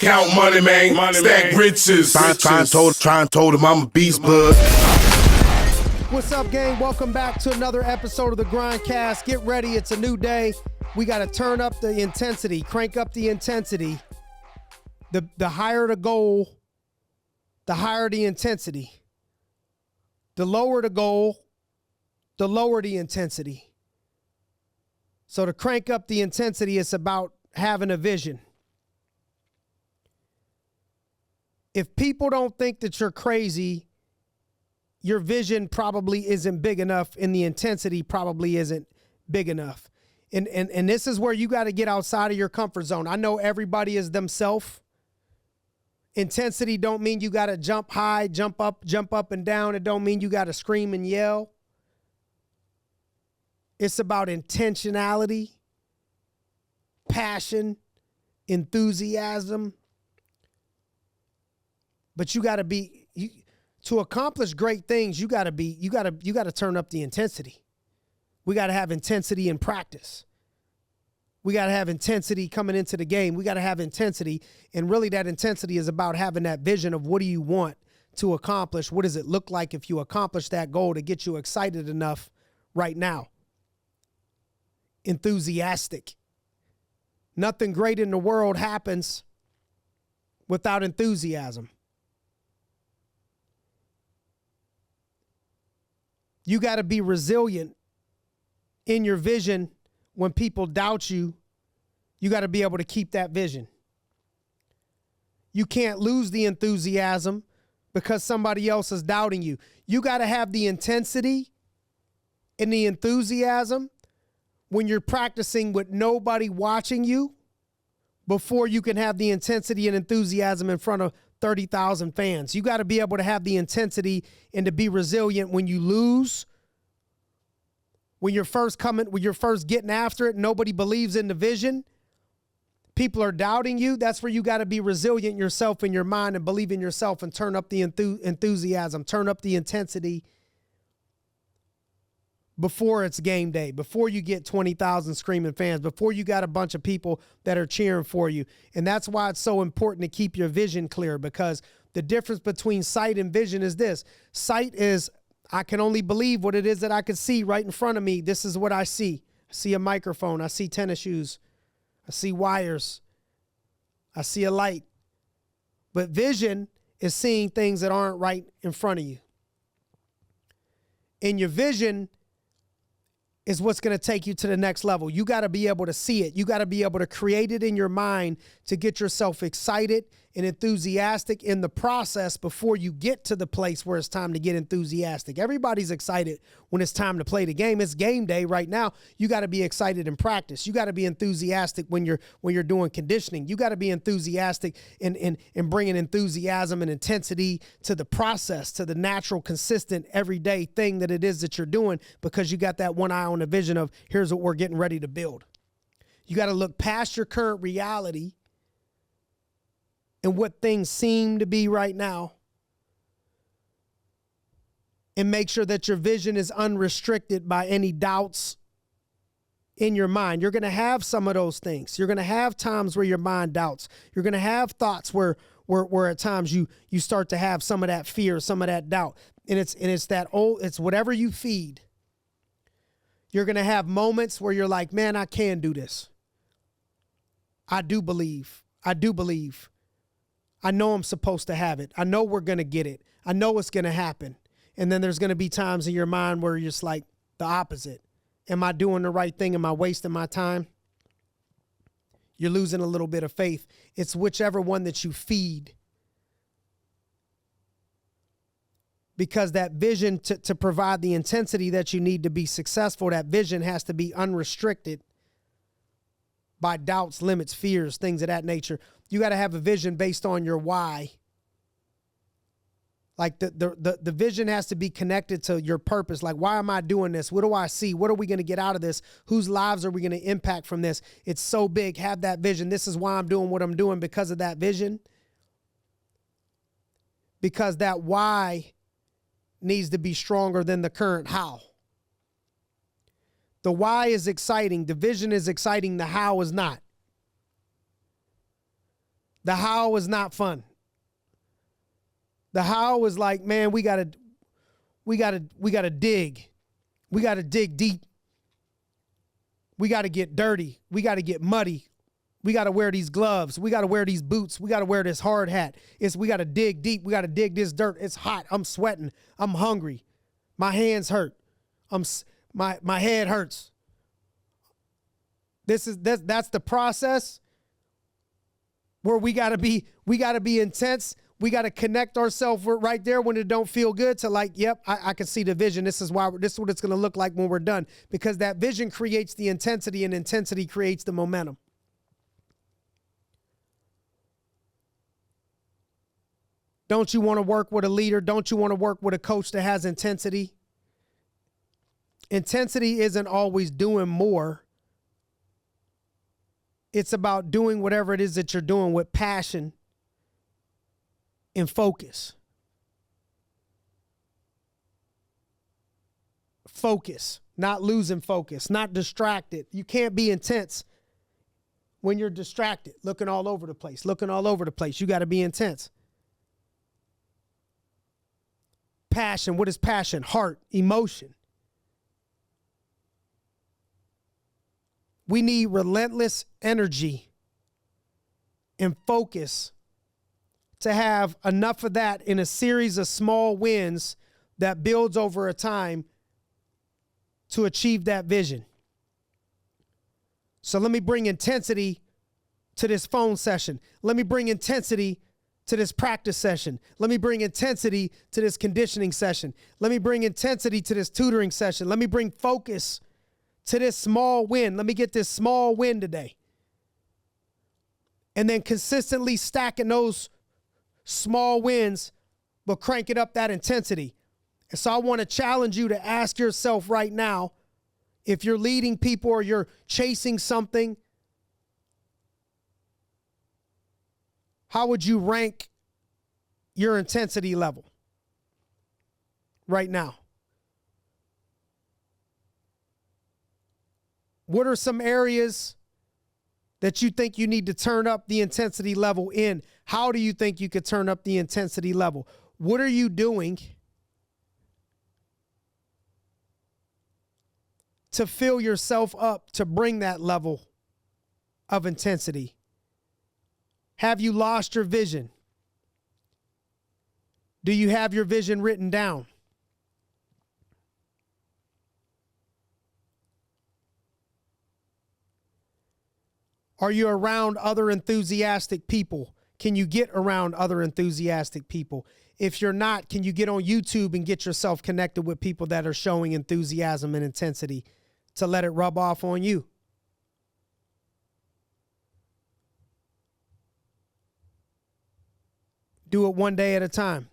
Count money, man. Stack riches. Try and told him I'm a beast, bud. What's up, gang? Welcome back to another episode of the GRINDcast. Get ready. It's a new day. We got to turn up the intensity, crank up the intensity. The higher the goal, the higher the intensity. The lower the goal, the lower the intensity. So to crank up the intensity, it's about having a vision. If people don't think that you're crazy, your vision probably isn't big enough and the intensity probably isn't big enough. And this is where you got to get outside of your comfort zone. I know everybody is themselves. Intensity don't mean you got to jump high, jump up and down. It don't mean you got to scream and yell. It's about intentionality, passion, enthusiasm. But you got to be, to accomplish great things, you got to turn up the intensity. We got to have intensity in practice. We got to have intensity coming into the game. We got to have intensity. And really that intensity is about having that vision of what do you want to accomplish? What does it look like if you accomplish that goal to get you excited enough right now? Enthusiastic. Nothing great in the world happens without enthusiasm. You got to be resilient in your vision. When people doubt you, you got to be able to keep that vision. You can't lose the enthusiasm because somebody else is doubting you. You got to have the intensity and the enthusiasm when you're practicing with nobody watching you before you can have the intensity and enthusiasm in front of 30,000 fans. You got to be able to have the intensity and to be resilient when you lose. When you're first getting after it, nobody believes in the vision. People are doubting you. That's where you got to be resilient yourself in your mind and believe in yourself and turn up the enthusiasm, turn up the intensity before it's game day, before you get 20,000 screaming fans, before you got a bunch of people that are cheering for you. And that's why it's so important to keep your vision clear, because the difference between sight and vision is this. Sight is, I can only believe what it is that I can see right in front of me. This is what I see. I see a microphone. I see tennis shoes. I see wires. I see a light. But vision is seeing things that aren't right in front of you. And your vision is what's going to take you to the next level. You got to be able to see it. You got to be able to create it in your mind to get yourself excited and enthusiastic in the process before you get to the place where it's time to get enthusiastic. Everybody's excited when it's time to play the game. It's game day right now. You got to be excited in practice. You got to be enthusiastic when you're doing conditioning. You got to be enthusiastic in bringing enthusiasm and intensity to the process, to the natural, consistent, everyday thing that it is that you're doing, because you got that one eye on the vision of here's what we're getting ready to build. You got to look past your current reality and what things seem to be right now, and make sure that your vision is unrestricted by any doubts in your mind. You're going to have some of those things. You're going to have times where your mind doubts. You're going to have thoughts where at times you start to have some of that fear, some of that doubt. And it's whatever you feed. You're going to have moments where you're like, man, I can do this. I do believe. I know I'm supposed to have it. I know we're going to get it. I know it's going to happen. And then there's going to be times in your mind where you're just like the opposite. Am I doing the right thing? Am I wasting my time? You're losing a little bit of faith. It's whichever one that you feed. Because that vision to provide the intensity that you need to be successful, that vision has to be unrestricted by doubts, limits, fears, things of that nature. You got to have a vision based on your why. Like the vision has to be connected to your purpose. Like, why am I doing this? What do I see? What are we going to get out of this? Whose lives are we going to impact from this? It's so big. Have that vision. This is why I'm doing what I'm doing, because of that vision. Because that why needs to be stronger than the current how. The why is exciting. The vision is exciting. The how is not. The how is not fun. The how is like, man, we gotta dig. We gotta dig deep. We gotta get dirty. We gotta get muddy. We gotta wear these gloves. We gotta wear these boots. We gotta wear this hard hat. We gotta dig deep. We gotta dig this dirt. It's hot. I'm sweating. I'm hungry. My hands hurt. My head hurts. That's the process where we gotta be intense. We got to connect ourselves right there when it don't feel good to like, yep, I can see the vision. This is what it's going to look like when we're done, because that vision creates the intensity and intensity creates the momentum. Don't you want to work with a leader? Don't you want to work with a coach that has intensity? Intensity isn't always doing more. It's about doing whatever it is that you're doing with passion and focus. Focus, not losing focus, not distracted. You can't be intense when you're distracted, looking all over the place. You got to be intense. Passion, what is passion? Heart, emotion. We need relentless energy and focus to have enough of that in a series of small wins that builds over a time to achieve that vision. So let me bring intensity to this phone session. Let me bring intensity to this practice session. Let me bring intensity to this conditioning session. Let me bring intensity to this tutoring session. Let me bring focus to this small win. Let me get this small win today. And then consistently stacking those small wins, but cranking up that intensity. And so I want to challenge you to ask yourself right now, if you're leading people or you're chasing something, how would you rank your intensity level right now? What are some areas that you think you need to turn up the intensity level in? How do you think you could turn up the intensity level? What are you doing to fill yourself up to bring that level of intensity? Have you lost your vision? Do you have your vision written down? Are you around other enthusiastic people? Can you get around other enthusiastic people? If you're not, can you get on YouTube and get yourself connected with people that are showing enthusiasm and intensity to let it rub off on you? Do it one day at a time.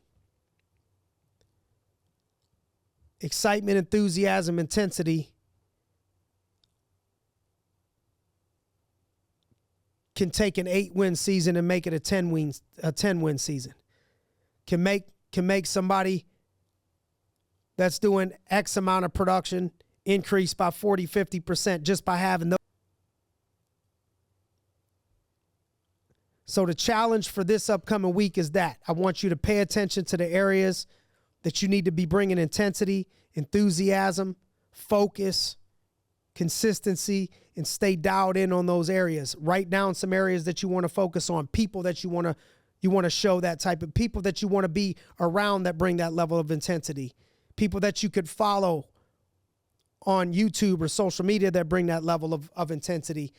Excitement, enthusiasm, intensity can take an 8-win season and make it a 10-win season. Can make somebody that's doing X amount of production increase by 40, 50% just by having those. So the challenge for this upcoming week is that I want you to pay attention to the areas that you need to be bringing intensity, enthusiasm, focus, consistency, and stay dialed in on those areas. Write down some areas that you want to focus on, people that you want to show that type of people that you want to be around that bring that level of intensity, people that you could follow on YouTube or social media that bring that level of intensity,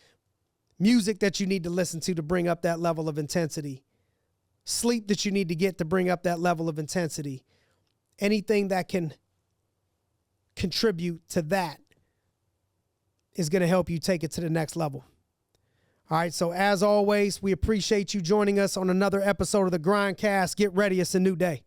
music that you need to listen to bring up that level of intensity, sleep that you need to get to bring up that level of intensity, anything that can contribute to that is going to help you take it to the next level. All right, so as always, we appreciate you joining us on another episode of the GRINDcast. Get ready, it's a new day.